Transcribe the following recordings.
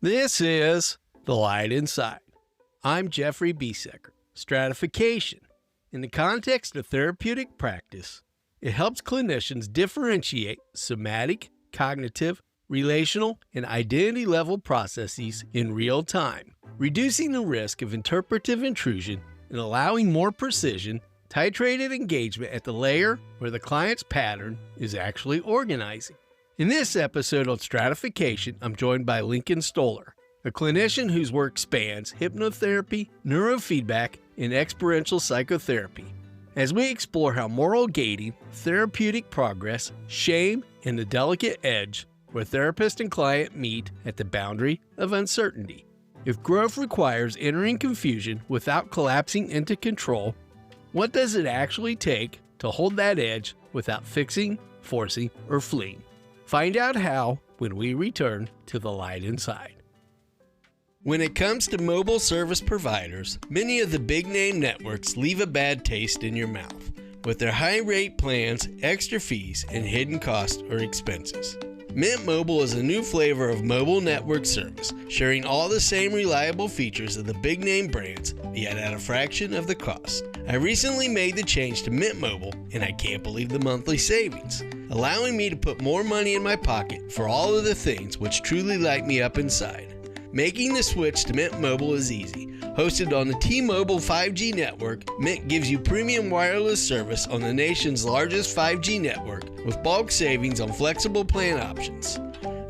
This is The Light Inside. I'm Jeffrey Biesecker. Stratification. In the context of therapeutic practice, it helps clinicians differentiate somatic, cognitive, relational, and identity-level processes in real time, reducing the risk of interpretive intrusion and allowing more precision, titrated engagement at the layer where the client's pattern is actually organizing. In this episode on stratification, I'm joined by Lincoln Stoller, a clinician whose work spans hypnotherapy, neurofeedback, and experiential psychotherapy, as we explore how moral gating, therapeutic progress, shame, and the delicate edge where therapist and client meet at the boundary of uncertainty. If growth requires entering confusion without collapsing into control, what does it actually take to hold that edge without fixing, forcing, or fleeing? Find out how when we return to The Light Inside. When it comes to mobile service providers, many of the big-name networks leave a bad taste in your mouth with their high-rate plans, extra fees, and hidden costs or expenses. Mint Mobile is a new flavor of mobile network service, sharing all the same reliable features of the big-name brands, yet at a fraction of the cost. I recently made the change to Mint Mobile, and I can't believe the monthly savings, allowing me to put more money in my pocket for all of the things which truly light me up inside. Making the switch to Mint Mobile is easy. Hosted on the T-Mobile 5G network, Mint gives you premium wireless service on the nation's largest 5G network with bulk savings on flexible plan options.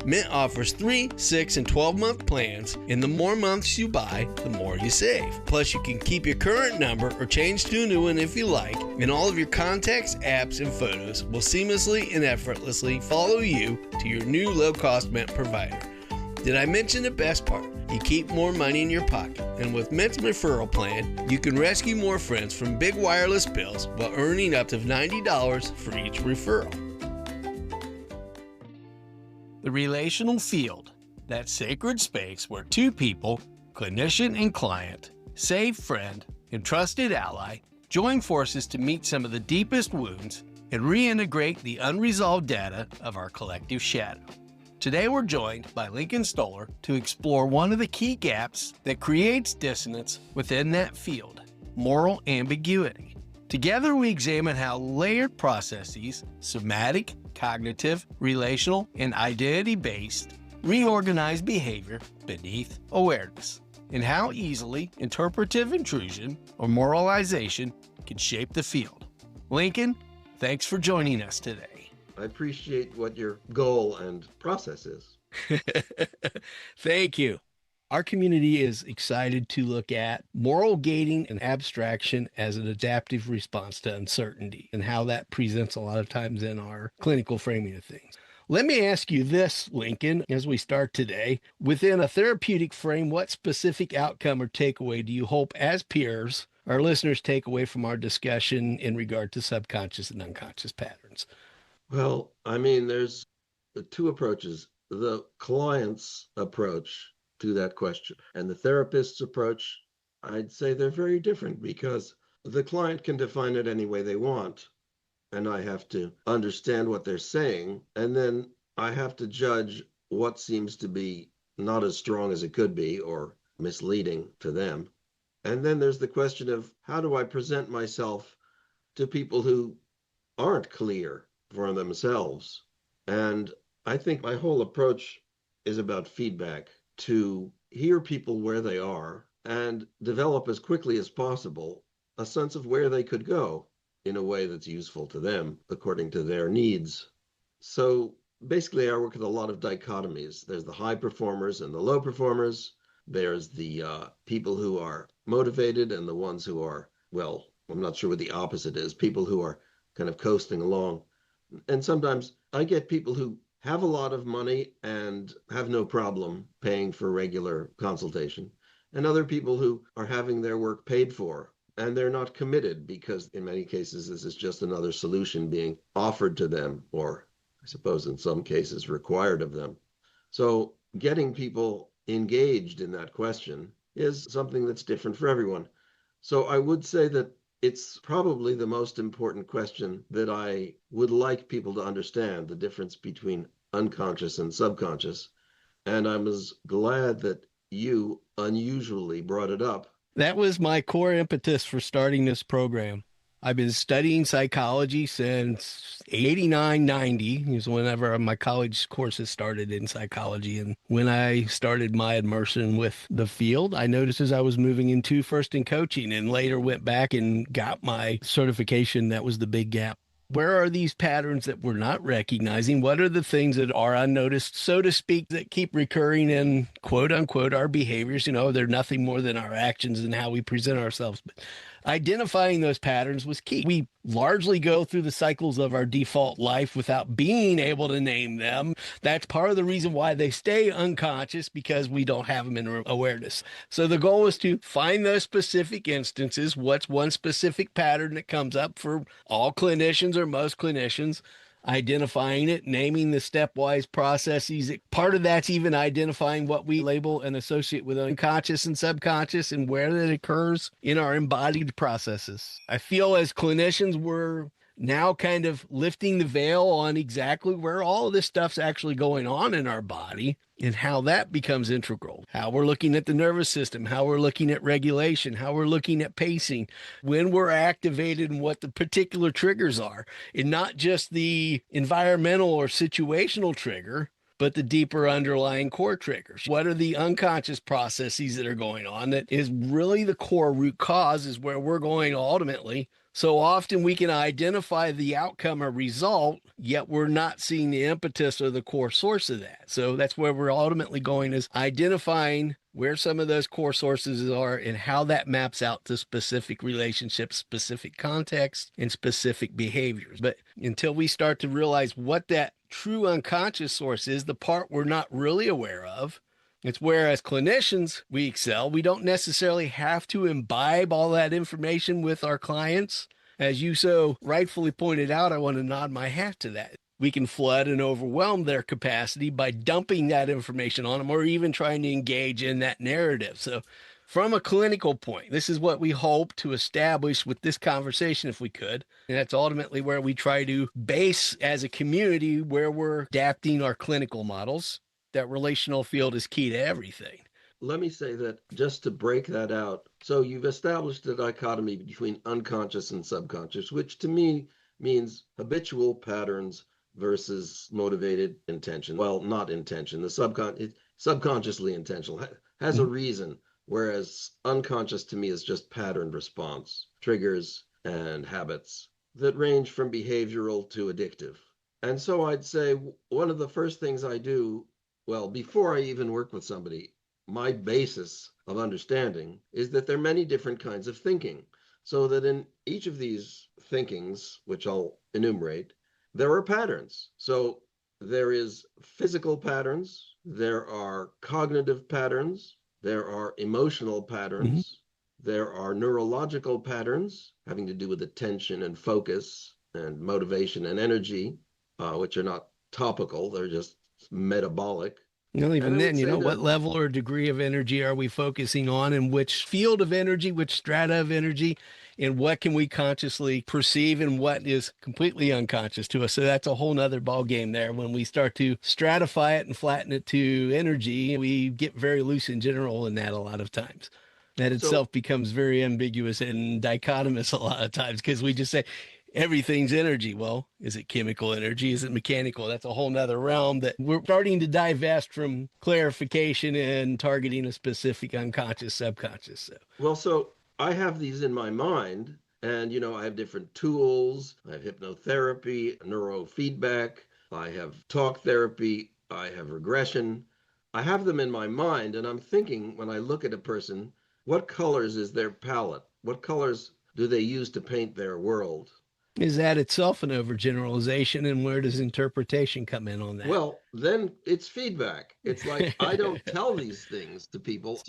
Mint offers 3, 6, and 12-month plans, and the more months you buy, the more you save. Plus, you can keep your current number or change to a new one if you like, and all of your contacts, apps, and photos will seamlessly and effortlessly follow you to your new low-cost Mint provider. Did I mention the best part? You keep more money in your pocket, and with Mint's referral plan, you can rescue more friends from big wireless bills while earning up to $90 for each referral. The relational field, that sacred space where two people, clinician and client, safe friend, and trusted ally, join forces to meet some of the deepest wounds and reintegrate the unresolved data of our collective shadow. Today we're joined by Lincoln Stoller to explore one of the key gaps that creates dissonance within that field, moral ambiguity. Together we examine how layered processes, somatic, cognitive, relational, and identity-based, reorganize behavior beneath awareness, and how easily interpretive intrusion or moralization can shape the field. Lincoln, thanks for joining us today. I appreciate what your goal and process is. Thank you. Our community is excited to look at moral gating and abstraction as an adaptive response to uncertainty and how that presents a lot of times in our clinical framing of things. Let me ask you this, Lincoln, as we start today. Within a therapeutic frame, what specific outcome or takeaway do you hope as peers our listeners take away from our discussion in regard to subconscious and unconscious patterns? Well, I mean, there's two approaches. The client's approach to that question and the therapist's approach, I'd say they're very different because the client can define it any way they want. And I have to understand what they're saying. And then I have to judge what seems to be not as strong as it could be or misleading to them. And then there's the question of how do I present myself to people who aren't clear for themselves. And I think my whole approach is about feedback, to hear people where they are and develop as quickly as possible a sense of where they could go in a way that's useful to them according to their needs. So basically I work with a lot of dichotomies. There's the high performers and the low performers. There's the people who are motivated and the ones who are, well, I'm not sure what the opposite is, people who are kind of coasting along. And sometimes I get people who have a lot of money and have no problem paying for regular consultation, and other people who are having their work paid for and they're not committed because in many cases this is just another solution being offered to them, or I suppose in some cases required of them. So getting people engaged in that question is something that's different for everyone. So I would say that it's probably the most important question that I would like people to understand, the difference between unconscious and subconscious, And I'm as glad that you unusually brought it up. That was my core impetus for starting this program. I've been studying psychology since 89, 90 is whenever my college courses started in psychology. And when I started my immersion with the field, I noticed as I was moving into first in coaching and later went back and got my certification, that was the big gap. Where are these patterns that we're not recognizing? What are the things that are unnoticed, so to speak, that keep recurring in quote unquote our behaviors? They're nothing more than our actions and how we present ourselves. But identifying those patterns was key. We largely go through the cycles of our default life without being able to name them. That's part of the reason why they stay unconscious, because we don't have them in awareness. So the goal is to find those specific instances. What's one specific pattern that comes up for all clinicians or most clinicians? Identifying it, naming the stepwise processes. Part of that's even identifying what we label and associate with unconscious and subconscious and where that occurs in our embodied processes. I feel as clinicians, we're now kind of lifting the veil on exactly where all of this stuff's actually going on in our body and how that becomes integral. How we're looking at the nervous system, how we're looking at regulation, how we're looking at pacing, when we're activated and what the particular triggers are, and not just the environmental or situational trigger, but the deeper underlying core triggers. What are the unconscious processes that are going on that is really the core root cause, is where we're going ultimately. So often we can identify the outcome or result, yet we're not seeing the impetus or the core source of that. So that's where we're ultimately going, is identifying where some of those core sources are and how that maps out to specific relationships, specific contexts, and specific behaviors. But until we start to realize what that true unconscious source is, the part we're not really aware of, it's where, as clinicians, we excel. We don't necessarily have to imbibe all that information with our clients. As you so rightfully pointed out, I want to nod my hat to that. We can flood and overwhelm their capacity by dumping that information on them, or even trying to engage in that narrative. So from a clinical point, this is what we hope to establish with this conversation, if we could. And that's ultimately where we try to base as a community, where we're adapting our clinical models. That relational field is key to everything. Let me say that just to break that out. So you've established a dichotomy between unconscious and subconscious, which to me means habitual patterns versus motivated intention. Well, not intention. Subconsciously intentional has a reason, whereas unconscious to me is just pattern response, triggers and habits that range from behavioral to addictive. And so I'd say one of the first things I do, well, before I even work with somebody, my basis of understanding is that there are many different kinds of thinking. So that in each of these thinkings, which I'll enumerate, there are patterns. So there is physical patterns, there are cognitive patterns, there are emotional patterns, there are neurological patterns having to do with attention and focus and motivation and energy, which are not topical, they're just metabolic. Well, And even I would then, say what that, level or degree of energy are we focusing on, and which field of energy, which strata of energy, and what can we consciously perceive and what is completely unconscious to us? So that's a whole nother ball game there. When we start to stratify it and flatten it to energy, we get very loose in general in that a lot of times. That so itself becomes very ambiguous and dichotomous a lot of times, because we just say, everything's energy. Well, is it chemical energy? Is it mechanical? That's a whole nother realm that we're starting to divest from clarification and targeting a specific unconscious, subconscious. So, so I have these in my mind, and I have different tools. I have hypnotherapy, neurofeedback, I have talk therapy, I have regression. I have them in my mind, and I'm thinking when I look at a person, what colors is their palette? What colors do they use to paint their world? is that itself an overgeneralization, and where does interpretation come in on that? Well, then it's feedback. It's like I don't tell these things to people.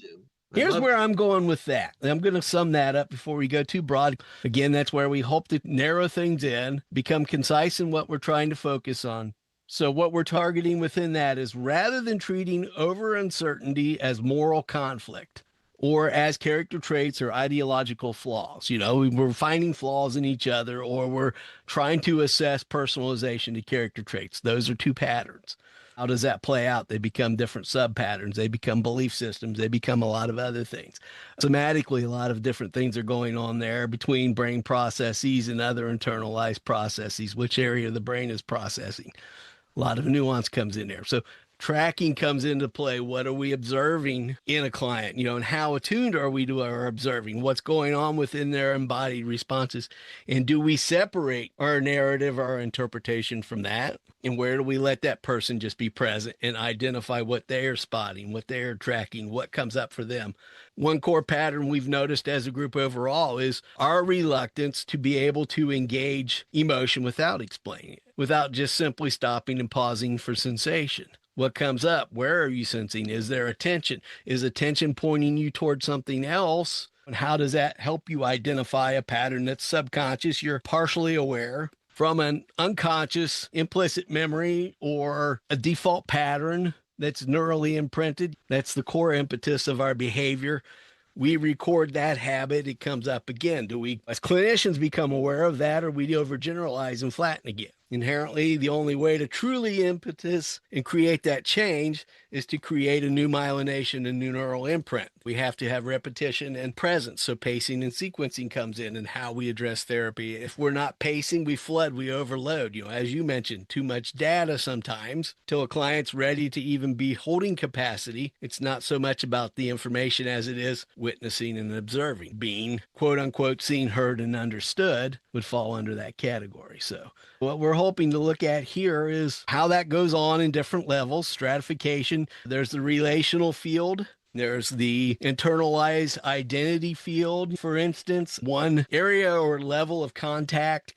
I'd Here's love where to. I'm going with that. I'm going to sum that up before we go too broad. Again, that's where we hope to narrow things in, become concise in what we're trying to focus on. So, what we're targeting within that is, rather than treating over uncertainty as moral conflict or as character traits or ideological flaws, we're finding flaws in each other, or we're trying to assess personalization to character traits. Those are two patterns. How does that play out? They become different sub patterns. They become belief systems. They become a lot of other things. Somatically, a lot of different things are going on there between brain processes and other internalized processes, which area of the brain is processing. A lot of nuance comes in there. So tracking comes into play. What are we observing in a client, and how attuned are we to our observing? What's going on within their embodied responses? And do we separate our narrative, our interpretation from that? And where do we let that person just be present and identify what they are spotting, what they are tracking, what comes up for them? One core pattern we've noticed as a group overall is our reluctance to be able to engage emotion without explaining it, without just simply stopping and pausing for sensation. What comes up? Where are you sensing? Is there attention? Is attention pointing you towards something else? And how does that help you identify a pattern that's subconscious? You're partially aware from an unconscious implicit memory or a default pattern that's neurally imprinted. That's the core impetus of our behavior. We record that habit, it comes up again. Do we, as clinicians, become aware of that, or we overgeneralize and flatten again? Inherently, the only way to truly impetus and create that change is to create a new myelination, a new neural imprint. We have to have repetition and presence. So pacing and sequencing comes in and how we address therapy. If we're not pacing, we flood, we overload. As you mentioned, too much data sometimes till a client's ready to even be holding capacity. It's not so much about the information as it is witnessing and observing. Being, quote unquote, seen, heard, and understood would fall under that category. So what we're hoping to look at here is how that goes on in different levels, stratification. There's the relational field. There's the internalized identity field, for instance. One area or level of contact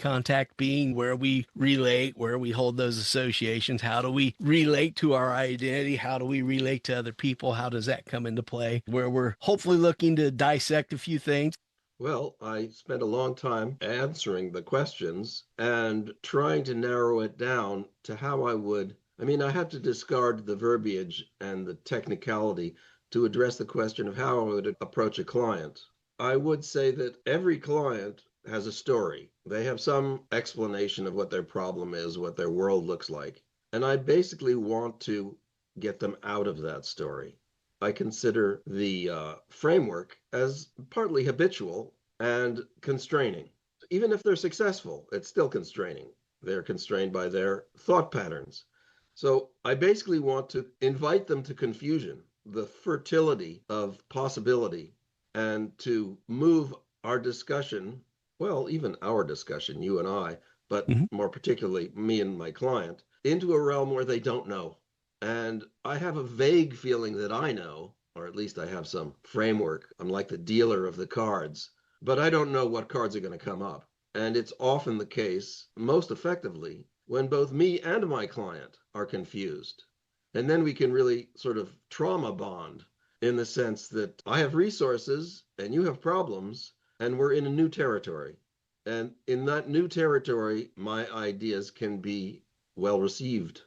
being where we relate, where we hold those associations. How do we relate to our identity? How do we relate to other people? How does that come into play? Where we're hopefully looking to dissect a few things. Well, I spent a long time answering the questions and trying to narrow it down to how I had to discard the verbiage and the technicality to address the question of how I would approach a client. I would say that every client has a story. They have some explanation of what their problem is, what their world looks like. And I basically want to get them out of that story. I consider the framework as partly habitual and constraining. Even if they're successful, it's still constraining. They're constrained by their thought patterns. So I basically want to invite them to confusion, the fertility of possibility, and to move our discussion, well, even our discussion, you and I, but more particularly me and my client, into a realm where they don't know. And I have a vague feeling that I know, or at least I have some framework. I'm like the dealer of the cards, but I don't know what cards are going to come up. And it's often the case, most effectively, when both me and my client are confused. And then we can really sort of trauma bond in the sense that I have resources and you have problems, and we're in a new territory. And in that new territory, my ideas can be well received.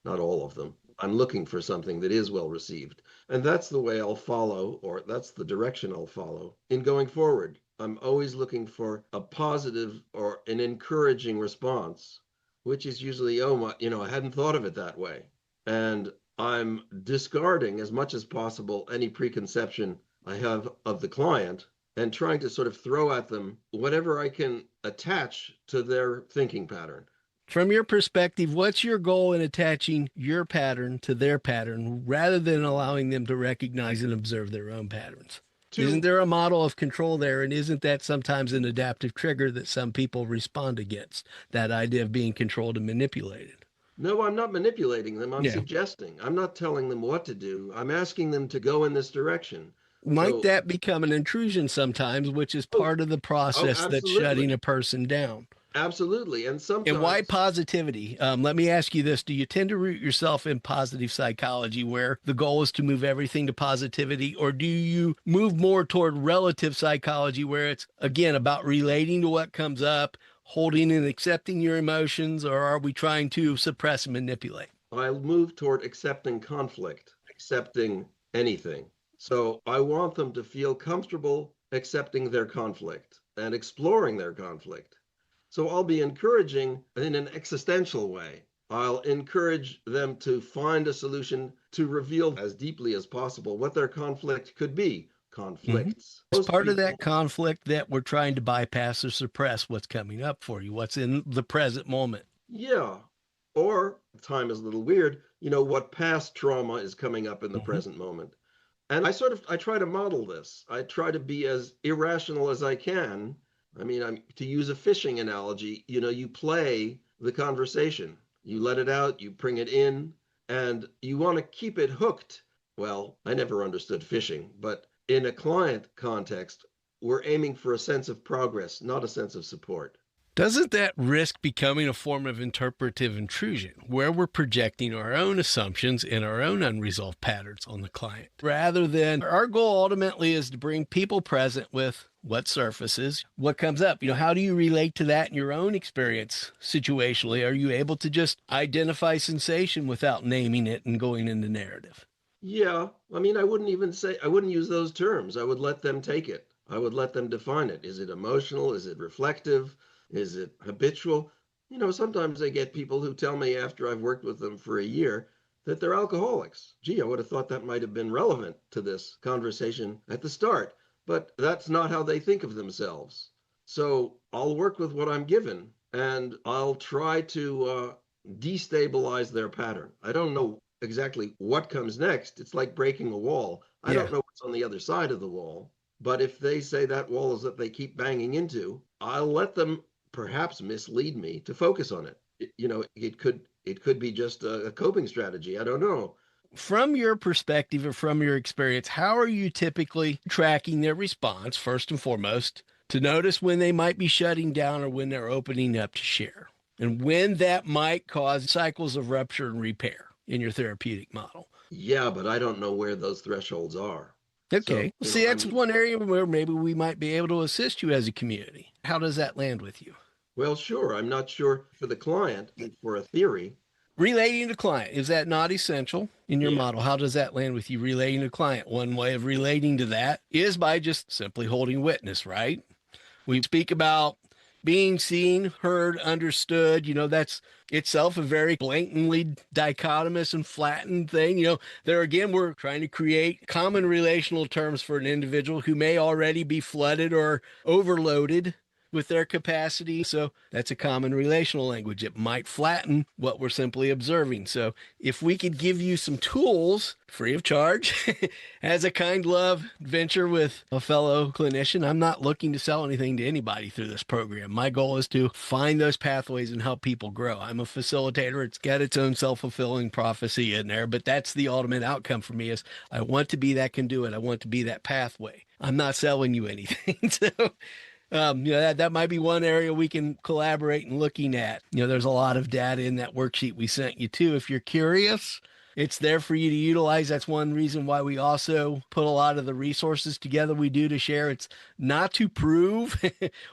Not all of them. I'm looking for something that is well received. And that's the way I'll follow, or that's the direction I'll follow in going forward. I'm always looking for a positive or an encouraging response, which is usually, I hadn't thought of it that way. And I'm discarding as much as possible any preconception I have of the client and trying to sort of throw at them whatever I can attach to their thinking pattern. From your perspective, what's your goal in attaching your pattern to their pattern rather than allowing them to recognize and observe their own patterns? Isn't there a model of control there? And isn't that sometimes an adaptive trigger that some people respond against, that idea of being controlled and manipulated? No, I'm not manipulating them. I'm suggesting. I'm not telling them what to do. I'm asking them to go in this direction. Might that become an intrusion sometimes, which is part of the process that's shutting a person down? Absolutely. And sometimes. And why positivity? Let me ask you this. Do you tend to root yourself in positive psychology where the goal is to move everything to positivity? Or do you move more toward relative psychology where it's, again, about relating to what comes up, holding and accepting your emotions, or are we trying to suppress and manipulate? I move toward accepting conflict, accepting anything. So I want them to feel comfortable accepting their conflict and exploring their conflict. So I'll be encouraging in an existential way. I'll encourage them to find a solution to reveal as deeply as possible what their conflict could be. Conflicts. It's Most part of people, that conflict that we're trying to bypass or suppress what's coming up for you, what's in the present moment. yeah. Or time is a little weird, what past trauma is coming up in the Mhm. present moment. And I try to model this. I try to be as irrational as I can. I mean, to use a fishing analogy, you play the conversation. You let it out, you bring it in, and you want to keep it hooked. Well, I never understood fishing, but in a client context, we're aiming for a sense of progress, not a sense of support. Doesn't that risk becoming a form of interpretive intrusion, where we're projecting our own assumptions and our own unresolved patterns on the client? Rather than our goal ultimately is to bring people present with what surfaces, what comes up. How do you relate to that in your own experience situationally? Are you able to just identify sensation without naming it and going into narrative? Yeah, I mean, I wouldn't use those terms. I would let them take it. I would let them define it. Is it emotional? Is it reflective? Is it habitual? Sometimes I get people who tell me after I've worked with them for a year that they're alcoholics. Gee, I would have thought that might have been relevant to this conversation at the start, but that's not how they think of themselves. So I'll work with what I'm given and I'll try to destabilize their pattern. I don't know exactly what comes next. It's like breaking a wall. I Yeah. don't know what's on the other side of the wall. But if they say that wall is that they keep banging into, I'll let them perhaps mislead me to focus on it. It could be just a coping strategy. I don't know. From your perspective or from your experience, how are you typically tracking their response, first and foremost, to notice when they might be shutting down or when they're opening up to share, and when that might cause cycles of rupture and repair in your therapeutic model? Yeah, but I don't know where those thresholds are. So, Okay. See, that's one area where maybe we might be able to assist you as a community. How does that land with you? well, sure. I'm not sure for the client, for a theory. Relating to client, is that not essential in your Yeah. model? How does that land with you relating to client? One way of relating to that is by just simply holding witness, right? We speak about being seen, heard, understood. That's itself a very blatantly dichotomous and flattened thing. There again, we're trying to create common relational terms for an individual who may already be flooded or overloaded with their capacity. So that's a common relational language. It might flatten what we're simply observing. So if we could give you some tools free of charge as a kind love venture with a fellow clinician, I'm not looking to sell anything to anybody through this program. My goal is to find those pathways and help people grow. I'm a facilitator. It's got its own self-fulfilling prophecy in there, but that's the ultimate outcome for me is I want to be that conduit. I want to be that pathway. I'm not selling you anything. So that might be one area we can collaborate in looking at. There's a lot of data in that worksheet we sent you too. If you're curious, it's there for you to utilize. That's one reason why we also put a lot of the resources together we do to share. It's not to prove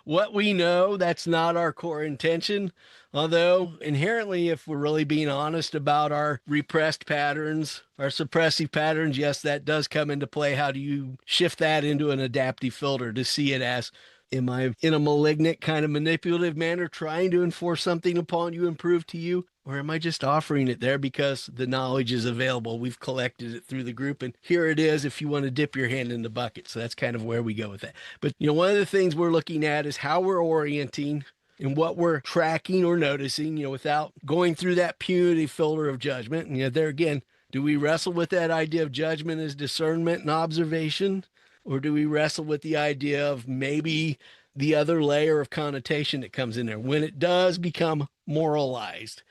what we know. That's not our core intention. Although inherently, if we're really being honest about our repressed patterns, our suppressive patterns, yes, that does come into play. How do you shift that into an adaptive filter to see it as, am I in a malignant kind of manipulative manner trying to enforce something upon you and prove to you? Or am I just offering it there because the knowledge is available? We've collected it through the group and here it is if you want to dip your hand in the bucket. So that's kind of where we go with that. But one of the things we're looking at is how we're orienting and what we're tracking or noticing, without going through that punitive filter of judgment. And there again, do we wrestle with that idea of judgment as discernment and observation? Or do we wrestle with the idea of maybe the other layer of connotation that comes in there when it does become moralized,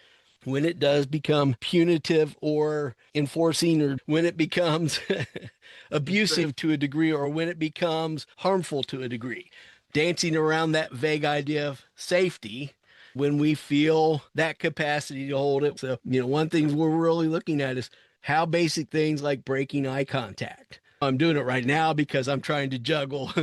when it does become punitive or enforcing, or when it becomes abusive to a degree, or when it becomes harmful to a degree? Dancing around that vague idea of safety when we feel that capacity to hold it. So, one thing we're really looking at is how basic things like breaking eye contact. I'm doing it right now because I'm trying to juggle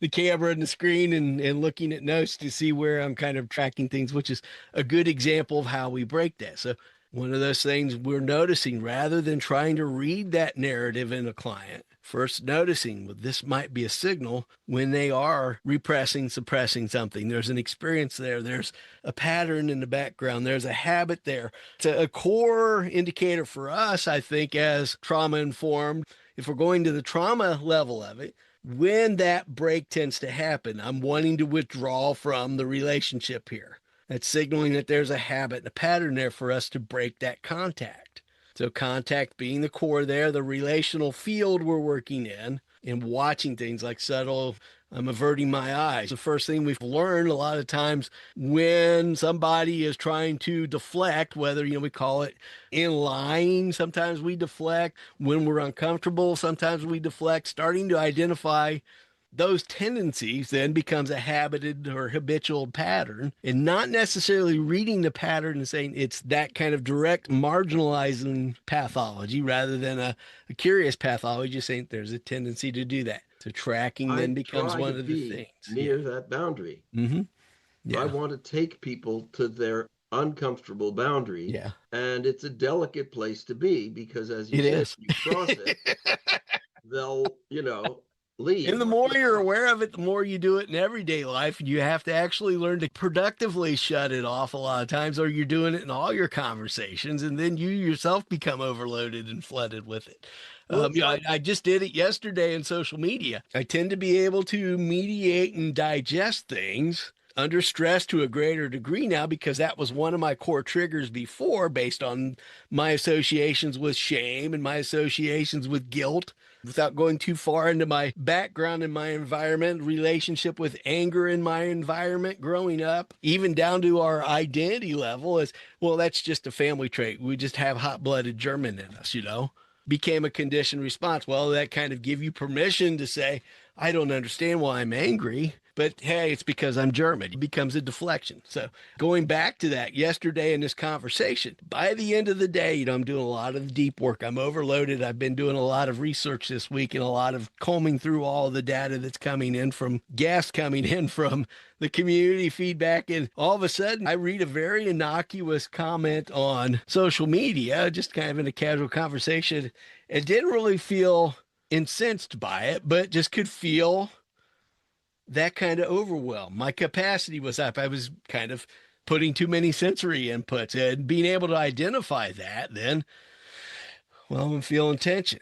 the camera and the screen and looking at notes to see where I'm kind of tracking things, which is a good example of how we break that. So one of those things we're noticing, rather than trying to read that narrative in a client first noticing, well, this might be a signal when they are repressing, suppressing something. There's an experience there. There's a pattern in the background. There's a habit there. It's a core indicator for us, I think, as trauma informed. If we're going to the trauma level of it, when that break tends to happen, I'm wanting to withdraw from the relationship here. That's signaling that there's a habit and a pattern there for us to break that contact. So contact being the core there, the relational field we're working in, and watching things like subtle, I'm averting my eyes. The first thing we've learned a lot of times when somebody is trying to deflect, whether, we call it in line, sometimes we deflect. When we're uncomfortable, sometimes we deflect. Starting to identify those tendencies then becomes a habited or habitual pattern, and not necessarily reading the pattern and saying it's that kind of direct marginalizing pathology rather than a curious pathology, just saying there's a tendency to do that. So tracking then becomes one of the things. Near that boundary. Mm-hmm. Yeah. I want to take people to their uncomfortable boundary. Yeah. And it's a delicate place to be because, as you said, you cross it, they'll, leave. And the more you're aware of it, the more you do it in everyday life. You have to actually learn to productively shut it off a lot of times, or you're doing it in all your conversations, and then you yourself become overloaded and flooded with it. I just did it yesterday in social media. I tend to be able to mediate and digest things under stress to a greater degree now, because that was one of my core triggers before, based on my associations with shame and my associations with guilt. Without going too far into my background in my environment, relationship with anger in my environment growing up, even down to our identity level, is, well, that's just a family trait. We just have hot-blooded German in us, became a conditioned response. Well, that kind of give you permission to say, I don't understand why I'm angry, but hey, it's because I'm German. It becomes a deflection. So going back to that yesterday in this conversation, by the end of the day, I'm doing a lot of deep work. I'm overloaded. I've been doing a lot of research this week and a lot of combing through all of the data that's coming in from guests, coming in from the community feedback. And all of a sudden, I read a very innocuous comment on social media, just kind of in a casual conversation, and didn't really feel incensed by it, but just could feel that kind of overwhelm. My capacity was up. I was kind of putting too many sensory inputs, and being able to identify that, then, well, I'm feeling tension.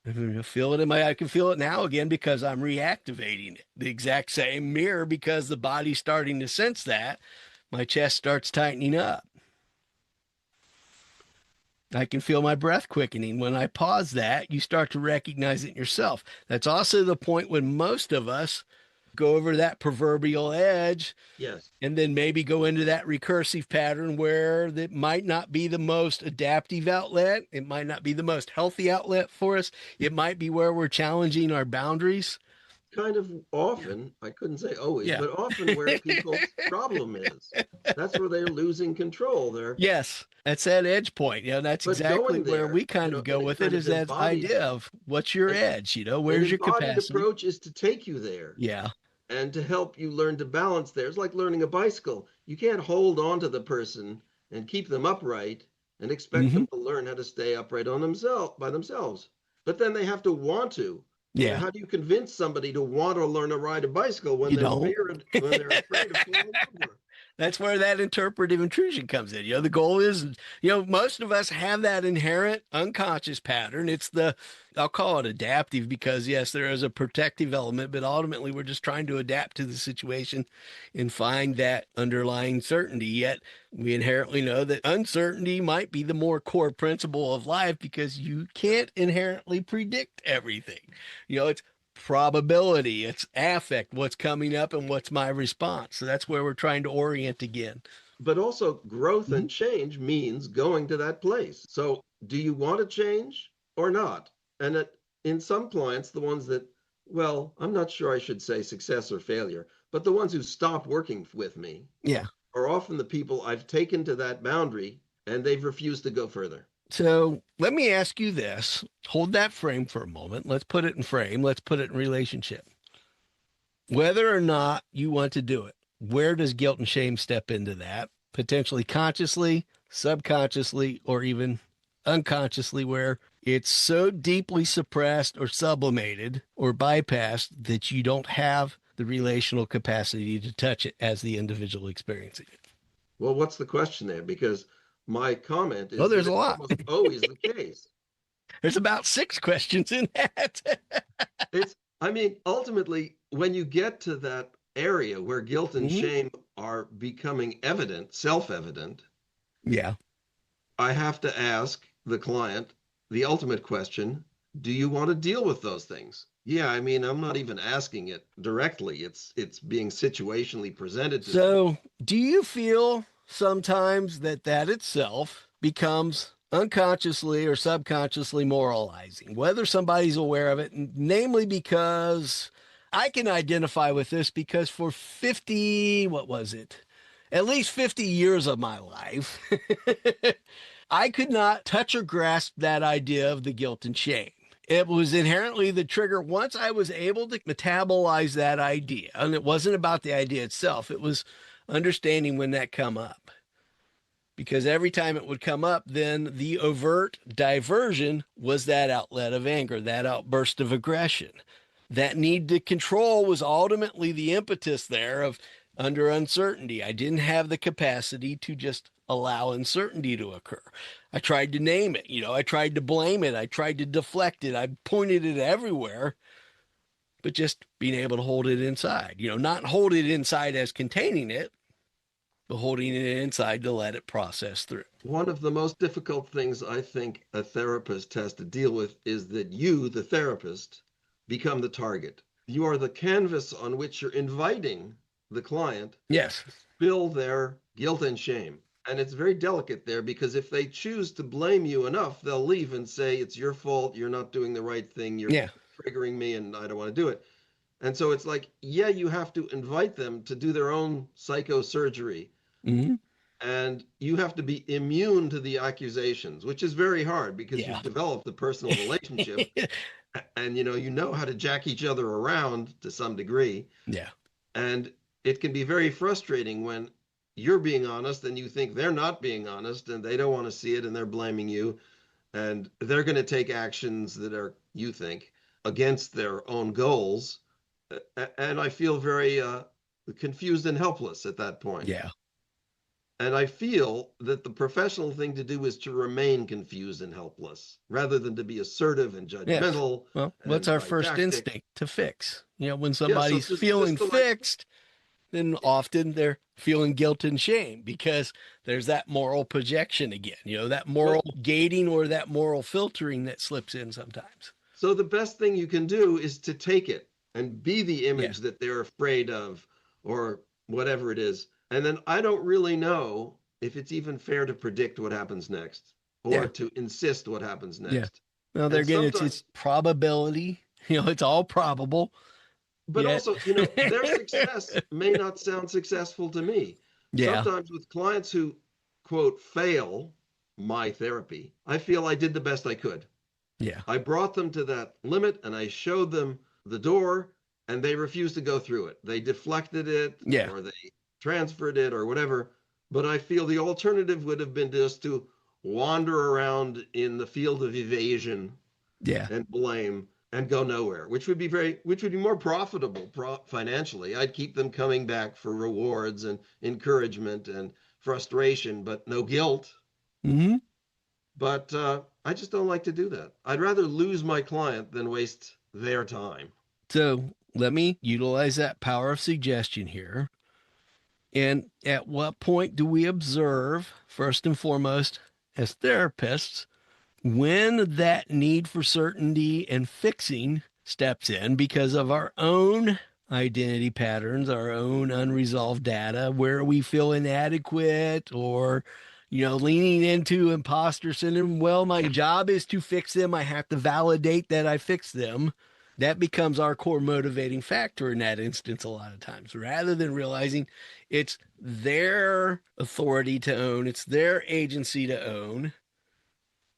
I feel it I can feel it now again because I'm reactivating it. The exact same mirror, because the body's starting to sense that. My chest starts tightening up. I can feel my breath quickening. When I pause that, you start to recognize it in yourself. That's also the point when most of us go over that proverbial edge. Yes. And then maybe go into that recursive pattern where that might not be the most adaptive outlet. It might not be the most healthy outlet for us. It might be where we're challenging our boundaries. Kind of often, I couldn't say always, but often where people's problem is. That's where they're losing control. Yes, that's that edge point. That's exactly where we kind of go with it, is that idea of what's your edge, where's your capacity? The approach is to take you there. Yeah. And to help you learn to balance there. It's like learning a bicycle. You can't hold on to the person and keep them upright and expect them to learn how to stay upright on by themselves. But then they have to want to. Yeah. How do you convince somebody to want to learn to ride a bicycle when they're afraid of falling over? That's where that interpretive intrusion comes in. The goal is, most of us have that inherent unconscious pattern. It's I'll call it adaptive, because yes, there is a protective element, but ultimately we're just trying to adapt to the situation and find that underlying certainty. Yet we inherently know that uncertainty might be the more core principle of life, because you can't inherently predict everything. It's probability, it's affect, what's coming up and what's my response. So that's where we're trying to orient again. But also growth and change means going to that place. So do you want to change or not? And in some clients, the ones that, well, I'm not sure I should say success or failure, but the ones who stop working with me are often the people I've taken to that boundary and they've refused to go further. So let me ask you this. Hold that frame for a moment. Let's put it in frame. Let's put it in relationship. Whether or not you want to do it, where does guilt and shame step into that? Potentially consciously, subconsciously, or even unconsciously, where It's so deeply suppressed or sublimated or bypassed that you don't have the relational capacity to touch it as the individual experiencing it. Well, what's the question there? Because my comment Oh, is that there's a it's lot. almost always the case. There's about 6 questions in that. I mean, ultimately, when you get to that area where guilt and Hmm. shame are becoming evident, self-evident, Yeah. I have to ask the client the ultimate question, do you want to deal with those things? Yeah, I mean, I'm not even asking it directly. It's being situationally presented to me. So, do you feel sometimes that that itself becomes unconsciously or subconsciously moralizing, whether somebody's aware of it, namely because I can identify with this because for 50, what was it? At least 50 years of my life, I could not touch or grasp that idea of the guilt and shame. It was inherently the trigger. Once I was able to metabolize that idea, and it wasn't about the idea itself, it was understanding when that come up. Because every time it would come up, then the overt diversion was that outlet of anger, that outburst of aggression. That need to control was ultimately the impetus there of under uncertainty. I didn't have the capacity to just allow uncertainty to occur. I tried to name it, I tried to blame it, I tried to deflect it, I pointed it everywhere, but just being able to hold it inside, not hold it inside as containing it, but holding it inside to let it process through. One of the most difficult things I think a therapist has to deal with is that you, the therapist, become the target. You are the canvas on which you're inviting the client Yes. to spill their guilt and shame. And it's very delicate there because if they choose to blame you enough, they'll leave and say, it's your fault. You're not doing the right thing. You're Yeah. triggering me and I don't want to do it. And so it's like, yeah, you have to invite them to do their own psychosurgery Mm-hmm. and you have to be immune to the accusations, which is very hard because Yeah. you've developed a personal relationship and you know how to jack each other around to some degree. Yeah. And it can be very frustrating when you're being honest and you think they're not being honest and they don't want to see it and they're blaming you and they're going to take actions that are, you think, against their own goals. And I feel very confused and helpless at that point. Yeah. And I feel that the professional thing to do is to remain confused and helpless rather than to be assertive and Yes. judgmental Well, what's and our first didactic. instinct? To fix. When Yeah, so somebody's the feeling system I fixed, then often they're feeling guilt and shame because there's that moral projection again, that moral well, gating or that moral filtering that slips in sometimes. so the best thing you can do is to take it and be the Yeah. image that they're afraid of or whatever it is. And then I don't really know if it's even fair to predict what happens next or Yeah. to insist what happens Yeah. next. Well, there And again, sometimes, it's probability. It's all probable. but Yet. also, their success may not sound successful to me. Yeah. Sometimes with clients who, quote, fail my therapy, I feel I did the best I could. Yeah. I brought them to that limit and I showed them the door and they refused to go through it. They deflected it Yeah. or they transferred it or whatever. But I feel the alternative would have been just to wander around in the field of evasion Yeah. and blame and go nowhere, which would be more profitable financially. I'd keep them coming back for rewards and encouragement and frustration, but no guilt. Hmm. But I just don't like to do that. I'd rather lose my client than waste their time. So let me utilize that power of suggestion here. And at what point do we observe, first and foremost, as therapists, when that need for certainty and fixing steps in because of our own identity patterns, our own unresolved data, where we feel inadequate or, leaning into imposter syndrome? Well, my job is to fix them. I have to validate that I fixed them. That becomes our core motivating factor in that instance a lot of times, rather than realizing it's their authority to own, it's their agency to own.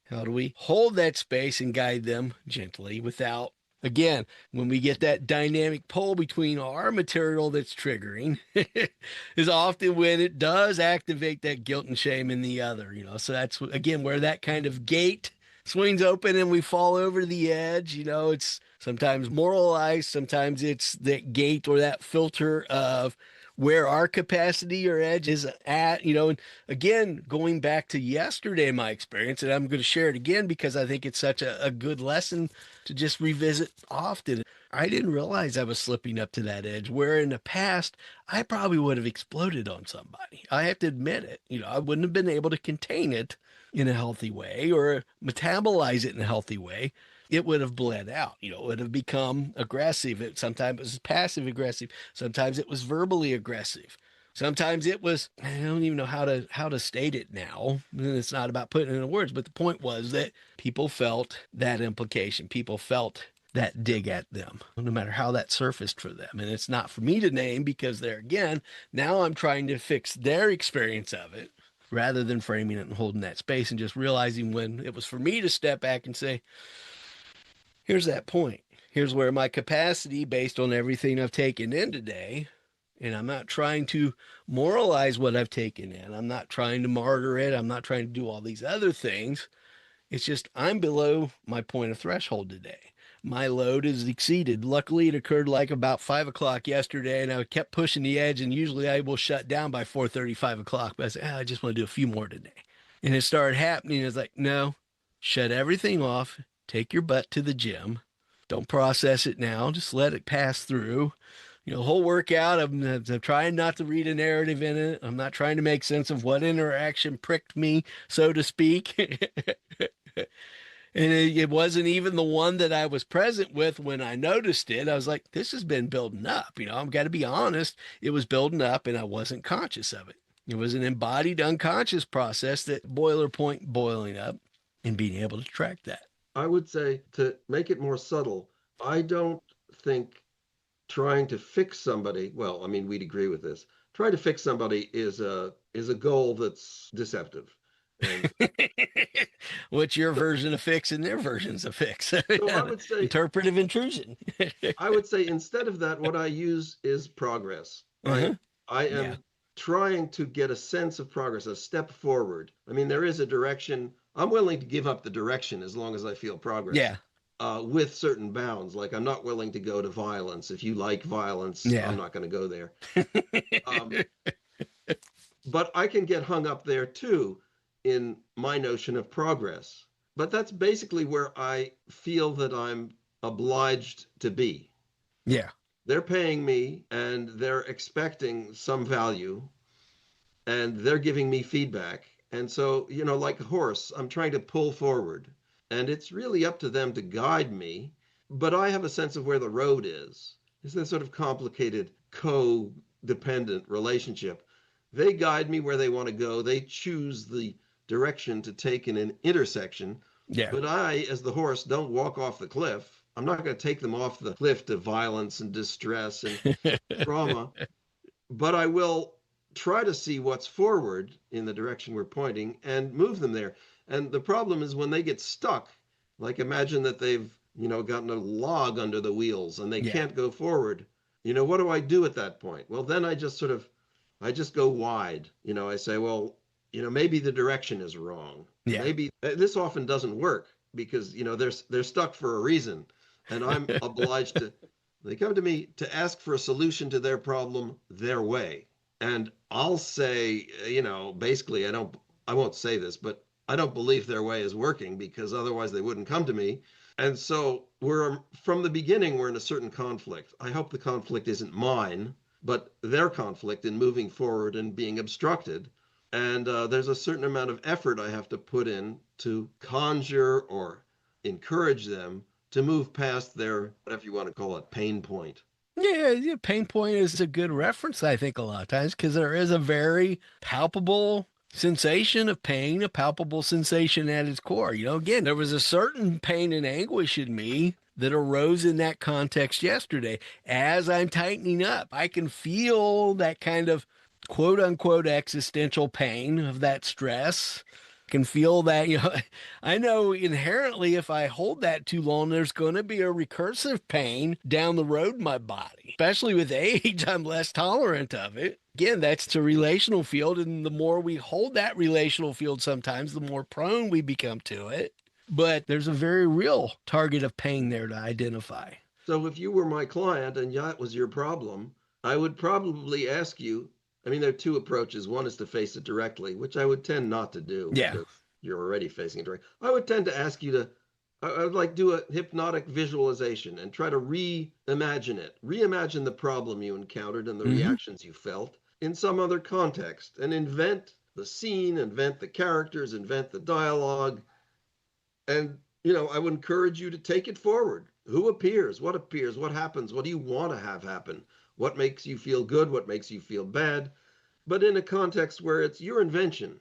How do we hold that space and guide them gently without, again, when we get that dynamic pull between our material that's triggering, is often when it does activate that guilt and shame in the other, So that's, again, where that kind of gate swings open and we fall over the edge. It's sometimes moralized, sometimes it's that gate or that filter of where our capacity or edge is at. And again, going back to yesterday, my experience, and I'm going to share it again because I think it's such a good lesson to just revisit often. I didn't realize I was slipping up to that edge where in the past I probably would have exploded on somebody. I have to admit it. I wouldn't have been able to contain it in a healthy way or metabolize it in a healthy way. It would have bled out. It would have become aggressive. Sometimes it was passive aggressive. Sometimes it was verbally aggressive. Sometimes it was, I don't even know how to state it now. It's not about putting it into words, but the point was that people felt that implication. People felt that dig at them, no matter how that surfaced for them. And it's not for me to name because there again, now I'm trying to fix their experience of it rather than framing it and holding that space and just realizing when it was for me to step back and say, here's that point. Here's where my capacity based on everything I've taken in today, and I'm not trying to moralize what I've taken in. I'm not trying to martyr it. I'm not trying to do all these other things. It's just I'm below my point of threshold today. My load is exceeded. Luckily, it occurred like about 5 o'clock yesterday, and I kept pushing the edge, and usually I will shut down by 4:30, 5 o'clock. But I said, I just want to do a few more today. And it started happening. It's like, no, shut everything off. Take your butt to the gym. Don't process it now. Just let it pass through. Whole workout, I'm trying not to read a narrative in it. I'm not trying to make sense of what interaction pricked me, so to speak. And it wasn't even the one that I was present with when I noticed it. I was like, this has been building up. I've got to be honest. It was building up and I wasn't conscious of it. It was an embodied unconscious process, that boiler point boiling up and being able to track that. I would say, to make it more subtle, I don't think trying to fix somebody, well, I mean, we'd agree with this. Trying to fix somebody is a goal that's deceptive. And what's your version of fix and their version's of fix? so I would say, interpretive intrusion. I would say instead of that, what I use is progress. Uh-huh. I am Yeah. trying to get a sense of progress, a step forward. I mean, there is a direction. I'm willing to give up the direction as long as I feel progress. Yeah. With certain bounds. Like, I'm not willing to go to violence. If you like violence, Yeah. I'm not going to go there. But I can get hung up there too in my notion of progress. But that's basically where I feel that I'm obliged to be. Yeah. They're paying me and they're expecting some value and they're giving me feedback. And so, like a horse, I'm trying to pull forward. And it's really up to them to guide me. But I have a sense of where the road is. It's this sort of complicated, co-dependent relationship. They guide me where they want to go. They choose the direction to take in an intersection. Yeah. But I, as the horse, don't walk off the cliff. I'm not going to take them off the cliff to violence and distress and trauma. But I will try to see what's forward in the direction we're pointing and move them there. And the problem is when they get stuck, like imagine that they've, gotten a log under the wheels and they can't go forward. What do I do at that point? Well, then I just go wide. I say, well, maybe the direction is wrong. Yeah. Maybe this often doesn't work because, they're stuck for a reason. And I'm obliged to, they come to me to ask for a solution to their problem their way. And I'll say, basically, I won't say this, but I don't believe their way is working because otherwise they wouldn't come to me. And so from the beginning, we're in a certain conflict. I hope the conflict isn't mine, but their conflict in moving forward and being obstructed. And there's a certain amount of effort I have to put in to conjure or encourage them to move past their, whatever you want to call it, pain point. Yeah, pain point is a good reference, I think, a lot of times, because there is a very palpable sensation of pain, a palpable sensation at its core. Again, there was a certain pain and anguish in me that arose in that context yesterday. As I'm tightening up, I can feel that kind of quote unquote existential pain of that stress. Can feel that, I know inherently if I hold that too long, there's going to be a recursive pain down the road in my body. Especially with age, I'm less tolerant of it. Again, that's the relational field. And the more we hold that relational field, sometimes the more prone we become to it. but there's a very real target of pain there to identify. So if you were my client and that was your problem, I would probably ask you, I mean, there are two approaches. One is to face it directly, which I would tend not to do Yeah. because you're already facing it directly. I would tend to ask you to, I would like do a hypnotic visualization and try to reimagine it, reimagine the problem you encountered and the Mm-hmm. reactions you felt in some other context and invent the scene, invent the characters, invent the dialogue, and, I would encourage you to take it forward. Who appears? What happens? What do you want to have happen? What makes you feel good? What makes you feel bad? But in a context where it's your invention.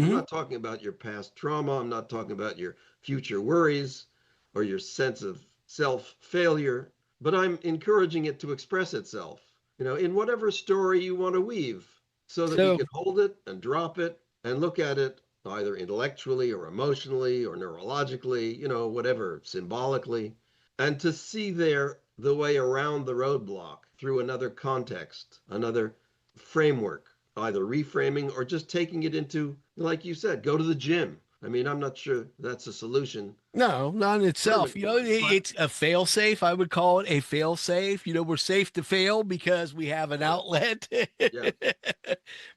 I'm Mm-hmm. not talking about your past trauma. I'm not talking about your future worries or your sense of self failure, but I'm encouraging it to express itself, in whatever story you want to weave so that you So can hold it and drop it and look at it either intellectually or emotionally or neurologically, whatever, symbolically, and to see there the way around the roadblock through another context, another framework, either reframing or just taking it into, like you said, go to the gym. I mean, I'm not sure that's a solution no, not in itself. permanently, but It's a fail safe. I would call it a fail safe. We're safe to fail because we have an yeah, outlet. yeah,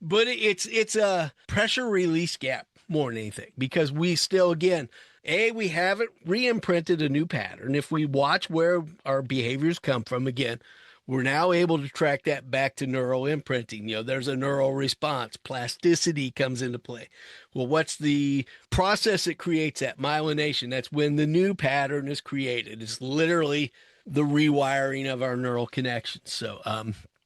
But it's a pressure release gap more than anything because we still, again, we haven't re-imprinted a new pattern. If we watch where our behaviors come from, again, we're now able to track that back to neural imprinting. There's a neural response. Plasticity comes into play. Well, what's the process that creates that myelination? That's when the new pattern is created. It's literally the rewiring of our neural connections. So,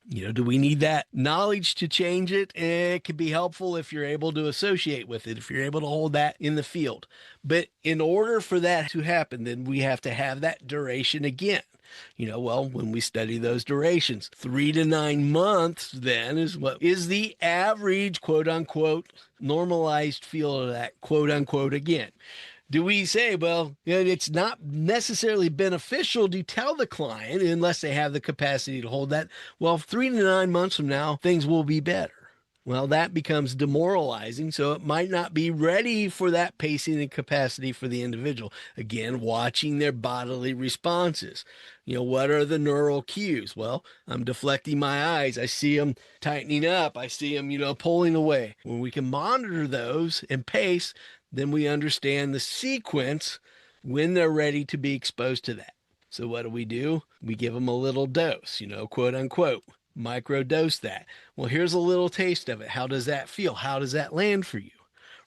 do we need that knowledge to change it? It could be helpful if you're able to associate with it, if you're able to hold that in the field. But in order for that to happen, then we have to have that duration again. Well, when we study those durations, 3 to 9 months then is what is the average quote unquote normalized feel of that quote unquote again. Do we say, well, it's not necessarily beneficial to tell the client unless they have the capacity to hold that? Well, 3 to 9 months from now, things will be better. Well, that becomes demoralizing. So it might not be ready for that pacing and capacity for the individual. Again, watching their bodily responses. What are the neural cues? Well, I'm deflecting my eyes. I see them tightening up. I see them, pulling away. When we can monitor those and pace, then we understand the sequence when they're ready to be exposed to that. So what do? We give them a little dose, quote unquote, micro dose that. Well, here's a little taste of it. How does that feel? How does that land for you?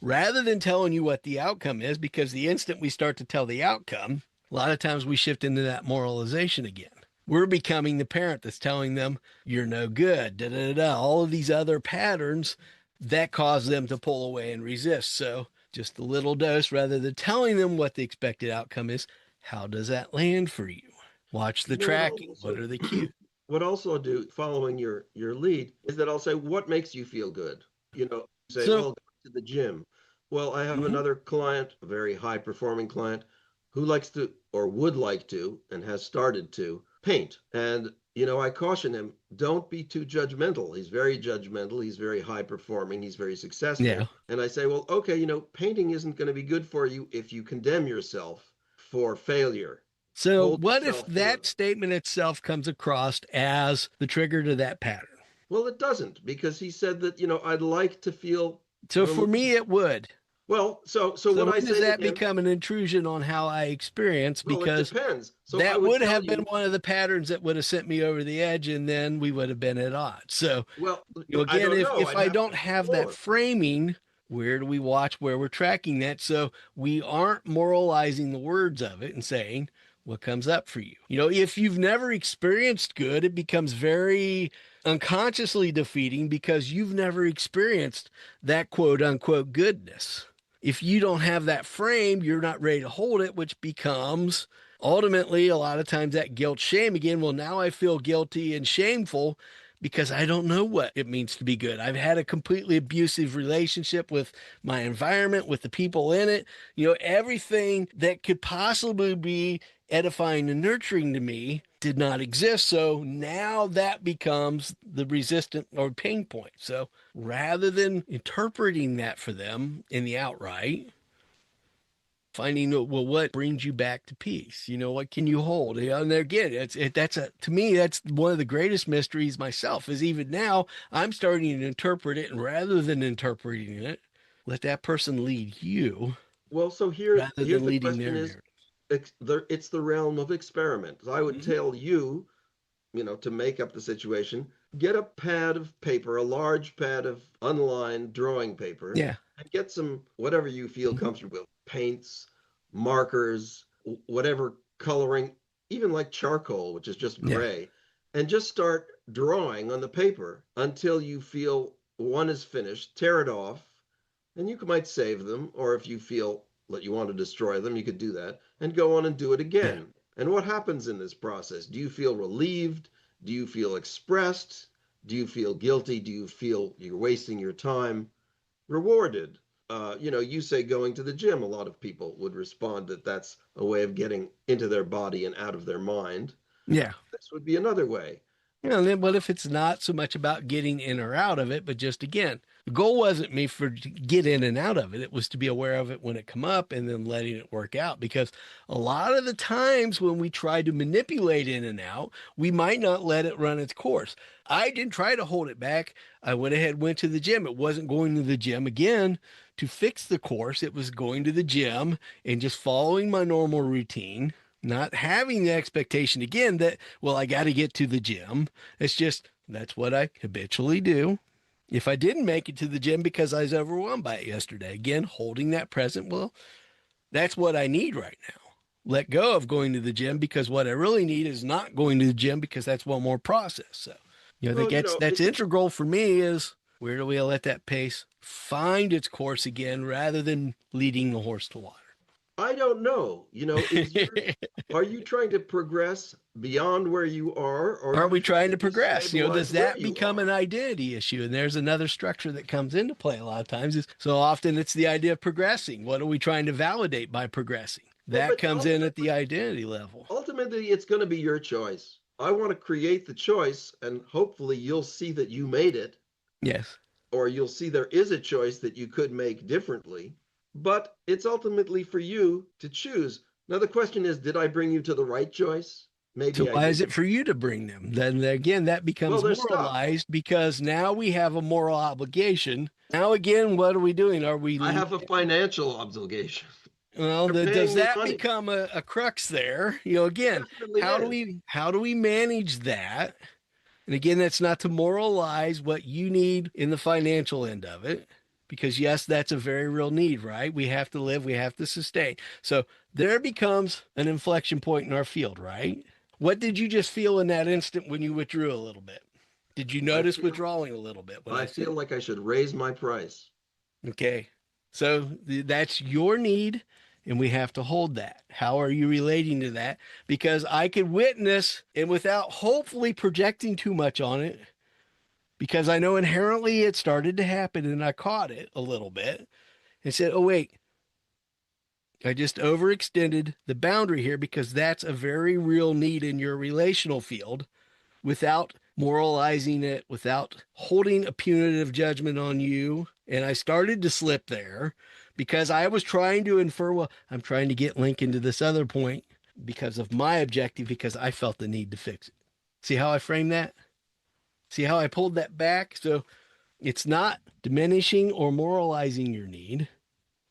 Rather than telling you what the outcome is, because the instant we start to tell the outcome, a lot of times we shift into that moralization again. We're becoming the parent that's telling them, you're no good, da da da, all of these other patterns that cause them to pull away and resist. So just a little dose rather than telling them what the expected outcome is. How does that land for you? Watch the what tracking. What also are the cues? what also do following your lead is that I'll say, what makes you feel good? Say, So, well, go to the gym. Well, I have mhm. another client, a very high performing client, who likes to or would like to and has started to paint. And I caution him, don't be too judgmental. He's very judgmental. He's very high performing. He's very Yeah. successful. And I say, well, okay, painting isn't going to be good for you if you condemn yourself for failure. So, Hold what if yourself to a that statement itself comes across as the trigger to that pattern? Well, it doesn't because he said that, I'd like to feel So, for relief. me, it would. Well, so So what I when does say to that him, become an intrusion on how I experience? well, it Because depends. So I that would would tell have been you, one of the patterns that would have sent me over the edge, and then we would have been at odds. So, well, I again, don't if know. if I'd I have to don't have that explore. framing, where do we watch where we're tracking that? So we aren't moralizing the words of it and saying what comes up for you. If you've never experienced good, it becomes very unconsciously defeating because you've never experienced that quote unquote goodness. If you don't have that frame, you're not ready to hold it, which becomes ultimately a lot of times that guilt shame again. Well, now I feel guilty and shameful because I don't know what it means to be good. I've had a completely abusive relationship with my environment, with the people in it. Everything that could possibly be edifying and nurturing to me did not exist. So now that becomes the resistant or pain point. So rather than interpreting that for them in the outright, finding, well, what brings you back to peace? What can you hold? And again, to me, that's one of the greatest mysteries myself, is even now I'm starting to interpret it, and rather than interpreting it, let that person lead you Well, so rather here's than the leading question their is, narrative. it's the realm of experiment. I would Mhm. tell you, to make up the situation, get a pad of paper, a large pad of unlined drawing paper, Yeah. and get some whatever you feel Mhm. comfortable with, paints, markers, whatever coloring, even like charcoal, which is just Yeah. gray, and just start drawing on the paper until you feel one is finished. Tear it off, and you might save them, or if you feel that you want to destroy them, you could do that and go on and do it Yeah. again. And what happens in this process? Do you feel relieved? Do you feel expressed? Do you feel guilty? Do you feel you're wasting your time? Rewarded? You say going to the gym. A lot of people would respond that that's a way of getting into their body and out of their mind. Yeah. This would be another way. And then what if it's not so much about getting in or out of it, but just again, the goal wasn't me for to get in and out of it. It was to be aware of it when it come up and then letting it work out. Because a lot of the times when we try to manipulate in and out, we might not let it run its course. I didn't try to hold it back. I went ahead, went to the gym. It wasn't going to the gym again to fix the course. It was going to the gym and just following my normal routine, not having the expectation again that, well, I got to get to the gym. It's just that's what I habitually do. If I didn't make it to the gym because I was overwhelmed by it yesterday, again, holding that present, well, that's what I need right now. Let go of going to the gym because what I really need is not going to the gym because that's one more process. So, I think Well, that's integral for me is where do we let that pace find its course again rather than leading the horse to water? I don't know. Are you trying to progress beyond where you are, or are Aren't you we trying trying to to progress? destabilize Does where that you become an are? identity issue? And there's another structure that comes into play a lot of times is so often it's the idea of progressing. What are we trying to validate by progressing? Well, That but comes in at the identity level. ultimately, it's going to be your choice. I want to create the choice, and hopefully, you'll see that you made it, Yes. or you'll see there is a choice that you could make differently. But it's ultimately for you to choose. Now, the question is, did I bring you to the right choice? So Maybe I why is it didn't. for you to bring them? Then again, that Well, becomes they're stuck. moralized because now we have a moral obligation. Now again, what are we doing? Are I we have a financial obligation. Well, They're does paying me that money. become a crux there? It Again, definitely is. how do we manage that? And again, that's not to moralize what you need in the financial end of it, because yes, that's a very real need, right? We have to live, we have to sustain. So there becomes an inflection point in our field, right? What did you just feel in that instant when you withdrew a little bit? Did you I notice feel withdrawing a little bit when I I said, feel like I should raise my price. okay, so that's your need, and we have to hold that. How are you relating to that? Because I could witness, and without hopefully projecting too much on it, because I know inherently it started to happen and I caught it a little bit and said, oh, wait, I just overextended the boundary here because that's a very real need in your relational field without moralizing it, without holding a punitive judgment on you. And I started to slip there because I was trying to infer, well, I'm trying to get Link into this other point because of my objective, because I felt the need to fix it. See how I frame that? See how I pulled that back? So it's not diminishing or moralizing your need.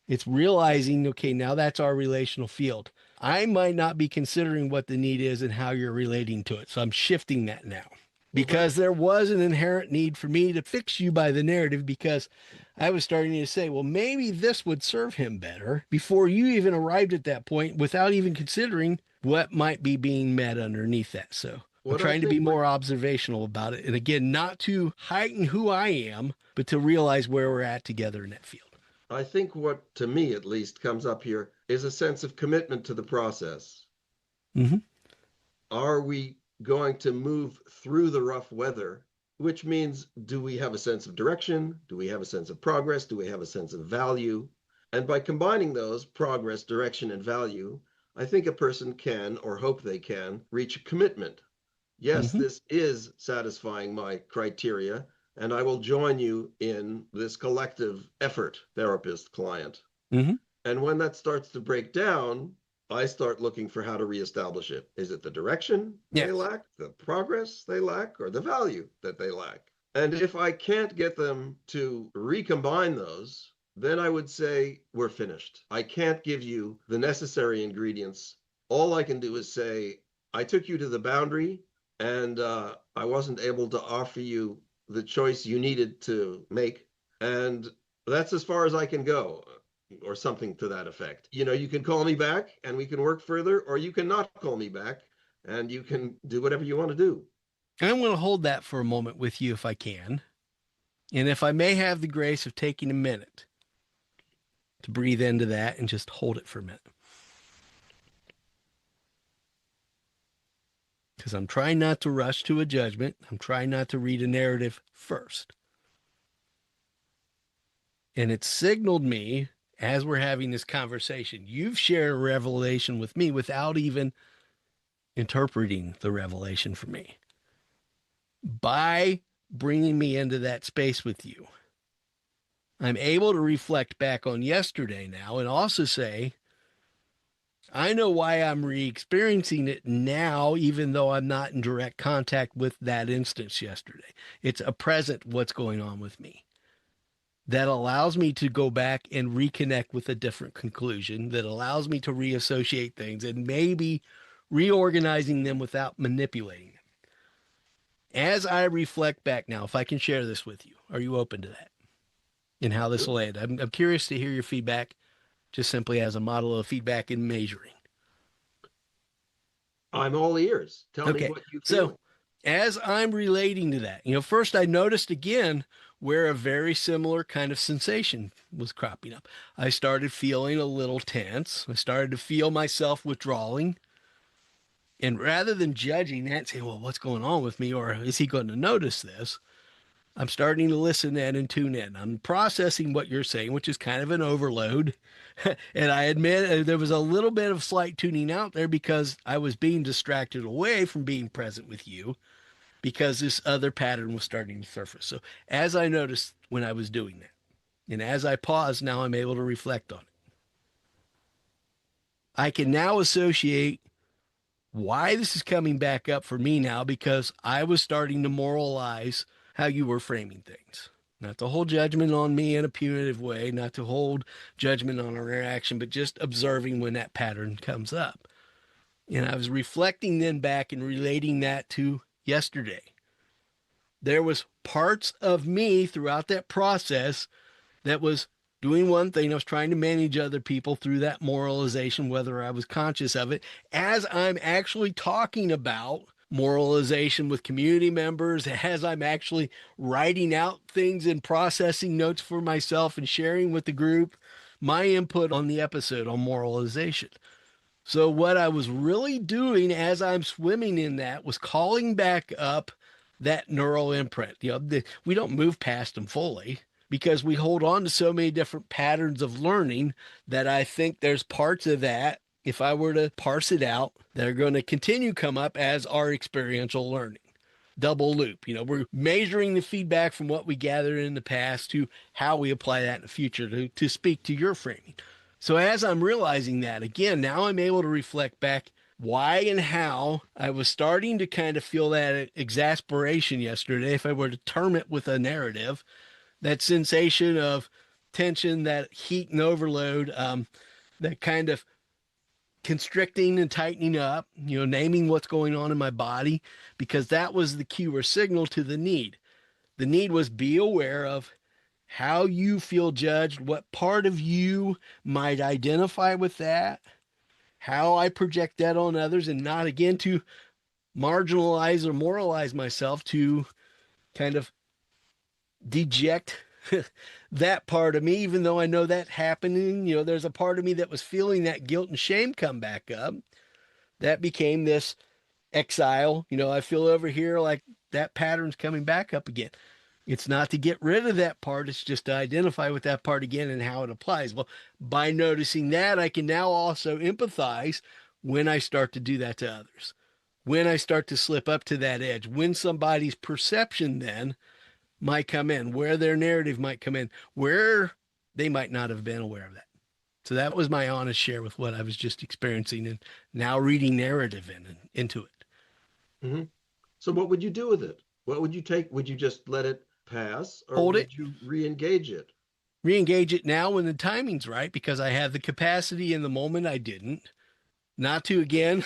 It's realizing, okay, now that's our relational field. I might not be considering what the need is and how you're relating to it. So I'm shifting that now Well, that because there was an inherent need for me to fix you by the narrative because I was starting to say, well, maybe this would serve him better before you even arrived at that point without even considering what might be being met underneath that. So I'm what I trying to be think what more observational about it. And again, not to heighten who I am, but to realize where we're at together in that field. I think what to me at least comes up here is a sense of commitment to the process. Mm-hmm. Are we going to move through the rough weather? Which means, do we have a sense of direction? Do we have a sense of progress? Do we have a sense of value? And by combining those, progress, direction, and value, I think a person can, or hope they can, reach a commitment. Yes, Mm-hmm. this is satisfying my criteria, and I will join you in this collective effort, therapist, client. Mm-hmm. And when that starts to break down, I start looking for how to reestablish it. Is it the direction they Yes. lack, the progress they lack, or the value that they lack? And if I can't get them to recombine those, then I would say we're finished. I can't give you the necessary ingredients. All I can do is say, I took you to the boundary and I wasn't able to offer you the choice you needed to make. And that's as far as I can go, or something to that effect. You can call me back and we can work further, or you can not call me back and you can do whatever you want to do. I want to hold that for a moment with you if I can. And if I may have the grace of taking a minute to breathe into that and just hold it for a minute. Because I'm trying not to rush to a judgment. I'm trying not to read a narrative first. And it signaled me as we're having this conversation, you've shared a revelation with me without even interpreting the revelation for me. By bringing me into that space with you, I'm able to reflect back on yesterday now and also say, I know why I'm re-experiencing it now, even though I'm not in direct contact with that instance yesterday. It's a present what's going on with me that allows me to go back and reconnect with a different conclusion, that allows me to reassociate things and maybe reorganizing them without manipulating them. As I reflect back now, if I can share this with you, are you open to that and how this will land? I'm curious to hear your feedback, just simply as a model of feedback and measuring. I'm all ears. Tell me Okay, what you so feel. as I'm relating to that, first I noticed again where a very similar kind of sensation was cropping up. I started feeling a little tense. I started to feel myself withdrawing. And rather than judging that and saying, well, what's going on with me? Or is he going to notice this? I'm starting to listen in and tune in. I'm processing what you're saying, which is kind of an overload. And I admit there was a little bit of slight tuning out there because I was being distracted away from being present with you because this other pattern was starting to surface. So as I noticed when I was doing that, and as I paused, now I'm able to reflect on it. I can now associate why this is coming back up for me now because I was starting to moralize how you were framing things. Not to hold judgment on me in a punitive way, not to hold judgment on our interaction, but just observing when that pattern comes up. And I was reflecting then back and relating that to yesterday. There was parts of me throughout that process that was doing one thing. I was trying to manage other people through that moralization, whether I was conscious of it, as I'm actually talking about moralization with community members, as I'm actually writing out things and processing notes for myself and sharing with the group my input on the episode on moralization. So what I was really doing as I'm swimming in that was calling back up that neural imprint. We don't move past them fully because we hold on to so many different patterns of learning that I think there's parts of that, if I were to parse it out, that are going to continue come up as our experiential learning. Double loop. We're measuring the feedback from what we gathered in the past to how we apply that in the future to speak to your framing. So as I'm realizing that, again, now I'm able to reflect back why and how I was starting to kind of feel that exasperation yesterday, if I were to term it with a narrative, that sensation of tension, that heat and overload, that kind of constricting and tightening up, naming what's going on in my body, because that was the cue or signal to the need. The need was be aware of how you feel judged, what part of you might identify with that, how I project that on others, and not again to marginalize or moralize myself to kind of deject that part of me, even though I know that happening. There's a part of me that was feeling that guilt and shame come back up. That became this exile. I feel over here like that pattern's coming back up again. It's not to get rid of that part. It's just to identify with that part again and how it applies. Well, by noticing that, I can now also empathize when I start to do that to others. When I start to slip up to that edge, when somebody's perception then might come in, where their narrative might come in, where they might not have been aware of that. So that was my honest share with what I was just experiencing and now reading narrative into it. Hmm. So what would you do with it? What would you take? Would you just let it pass, or Hold it, would you re-engage it? re-engage it now when the timing's right because I have the capacity in the moment I didn't. Not to again,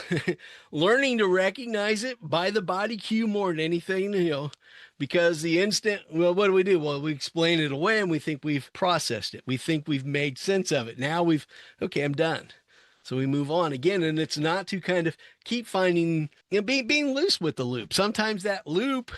learning to recognize it by the body cue more than anything, because the instant, well, what do? Well, we explain it away and we think we've processed it. We think we've made sense of it. Now okay, I'm done. So we move on again. And it's not to kind of keep finding, being loose with the loop. Sometimes that loop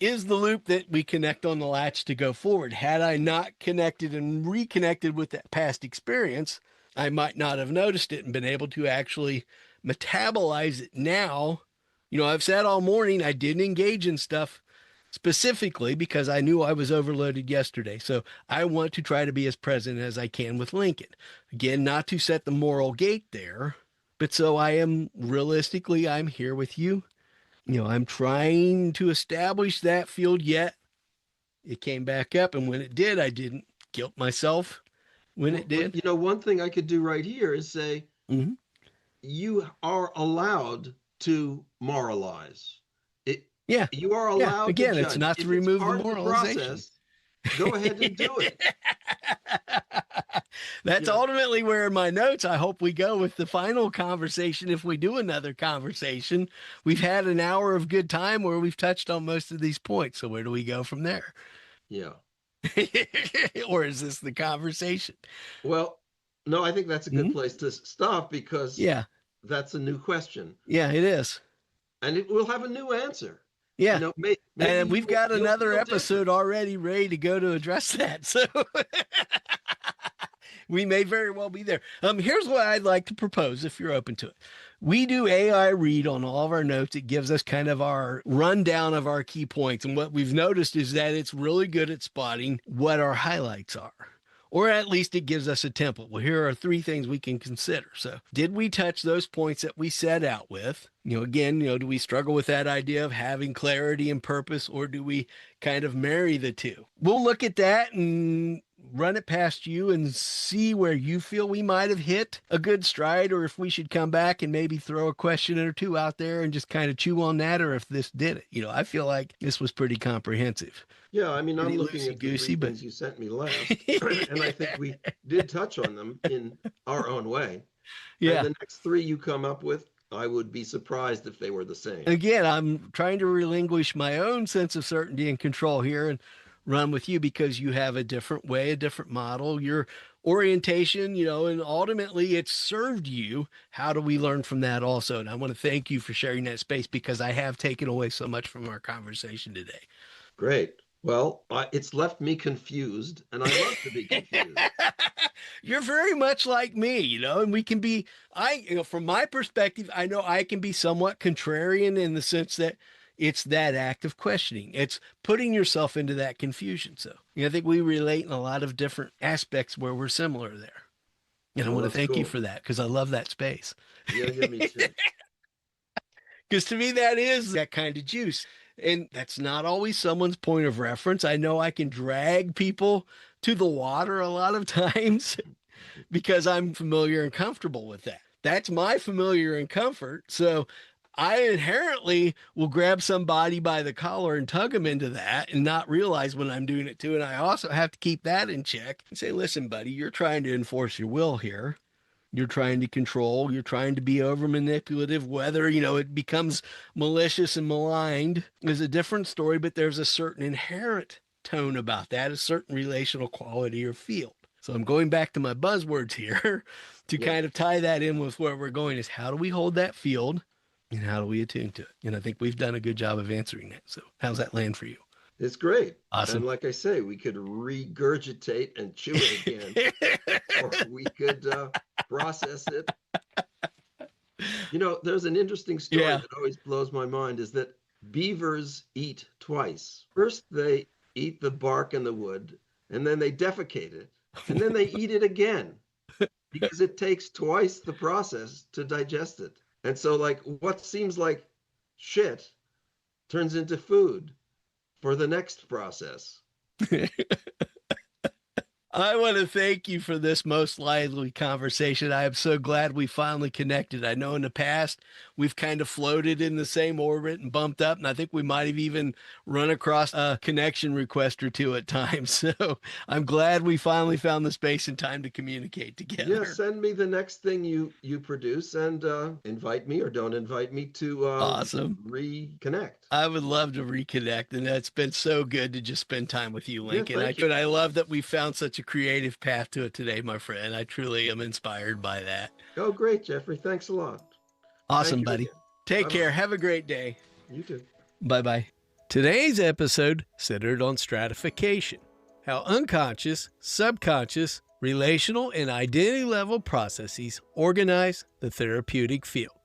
is the loop that we connect on the latch to go forward. Had I not connected and reconnected with that past experience, I might not have noticed it and been able to actually metabolize it now. I've said all morning I didn't engage in stuff specifically because I knew I was overloaded yesterday. So I want to try to be as present as I can with Lincoln. Again, not to set the moral gate there, but so I am realistically, I'm here with you. I'm trying to establish that field yet. It came back up, and when it did, I didn't guilt myself when it did. One thing I could do right here is say, Mm-hmm. you are allowed to moralize. It, Yeah. you are Yeah. allowed to Again, it's judge. not to If it's remove the part of the moralization. process, go ahead and do it. That's You know, ultimately where in my notes I hope we go with the final conversation. If we do another conversation, we've had an hour of good time where we've touched on most of these points. So where do we go from there? yeah. Or is this the conversation? Well, no, I think that's a good Mhm. place to stop because Yeah. that's a new question, Yeah, it is. and it will have a new answer. Yeah. Maybe And we've got you'll another feel episode different. already ready to go to address that. So we may very well be there. Here's what I'd like to propose if you're open to it. We do AI read on all of our notes. It gives us kind of our rundown of our key points. And what we've noticed is that it's really good at spotting what our highlights are. Or at least it gives us a template. Well, here are 3 things we can consider. So, did we touch those points that we set out with? Again, do we struggle with that idea of having clarity and purpose, or do we kind of marry the two? We'll look at that and run it past you and see where you feel we might have hit a good stride, or if we should come back and maybe throw a question or two out there and just kind of chew on that, or if this did it. I feel like this was pretty comprehensive. Yeah, I mean, I'm Pretty looking loosey at the three goosey, but things you sent me last, and I think we did touch on them in our own way. And yeah. the next three you come up with, I would be surprised if they were the same. Again, I'm trying to relinquish my own sense of certainty and control here and run with you because you have a different way, a different model, your orientation, and ultimately it's served you. How do we learn from that also? And I want to thank you for sharing that space because I have taken away so much from our conversation today. Great. Well, it's left me confused, and I love to be confused. You're very much like me, and we can be, from my perspective, I know I can be somewhat contrarian in the sense that it's that act of questioning. It's putting yourself into that confusion. So, I think we relate in a lot of different aspects where we're similar there. And I Well, want to that's thank you cool. for that because I love that space. Yeah, yeah, me too. Because to me, that is that kind of juice. And that's not always someone's point of reference. I know I can drag people to the water a lot of times because I'm familiar and comfortable with that. That's my familiar and comfort. So I inherently will grab somebody by the collar and tug them into that and not realize when I'm doing it too. And I also have to keep that in check and say, listen, buddy, you're trying to enforce your will here. You're trying to control, you're trying to be over manipulative. Whether, it becomes malicious and maligned is a different story, but there's a certain inherent tone about that, a certain relational quality or field. So I'm going back to my buzzwords here to Yeah, kind of tie that in with where we're going is how do we hold that field and how do we attune to it? And I think we've done a good job of answering that. So how's that land for you? it's great. And Awesome. like I say, we could regurgitate and chew it again, or we could process it. There's an interesting story Yeah. that always blows my mind is that beavers eat twice. First, they eat the bark and the wood, and then they defecate it, and then they eat it again because it takes twice the process to digest it. And so, like, what seems like shit turns into food for the next process. I want to thank you for this most lively conversation. I am so glad we finally connected. I know in the past we've kind of floated in the same orbit and bumped up, and I think we might have even run across a connection request or two at times. So I'm glad we finally found the space and time to communicate Yeah, together. send me the next thing you produce and invite me or don't invite me to Awesome. reconnect. I would love to reconnect, and it's been so good to just spend time with you, Yeah, Lincoln. thank you. I love that we found such a creative path to it today, my friend. I truly am inspired by that. Oh, great, Jeffrey. Thanks a lot. Thank Awesome, you buddy. again. Take Bye-bye. care. Have a great day. You too. Bye bye. Today's episode centered on stratification, how unconscious, subconscious, relational, and identity level processes organize the therapeutic field,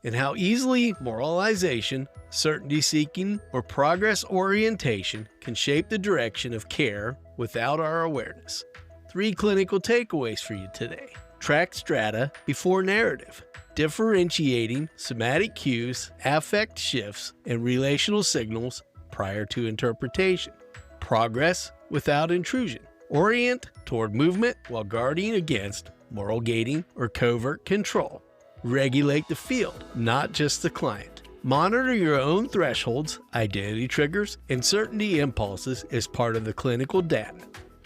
and how easily moralization, certainty seeking, or progress orientation can shape the direction of care without our awareness. 3 clinical takeaways for you today. Track strata before narrative, differentiating somatic cues, affect shifts, and relational signals prior to interpretation. Progress without intrusion. Orient toward movement while guarding against moral gating or covert control. Regulate the field, not just the client. Monitor your own thresholds, identity triggers, and certainty impulses as part of the clinical data.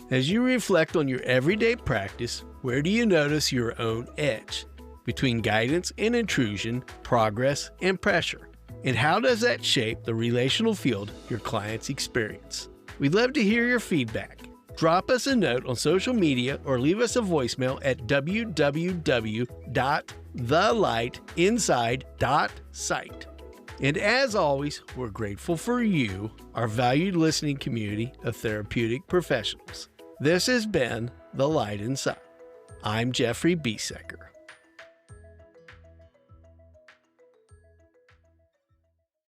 As you reflect on your everyday practice, where do you notice your own edge between guidance and intrusion, progress and pressure? And how does that shape the relational field your clients experience? We'd love to hear your feedback. Drop us a note on social media or leave us a voicemail at www.thelightinside.site. And as always, we're grateful for you, our valued listening community of therapeutic professionals. This has been The Light Inside. I'm Jeffrey Biesecker.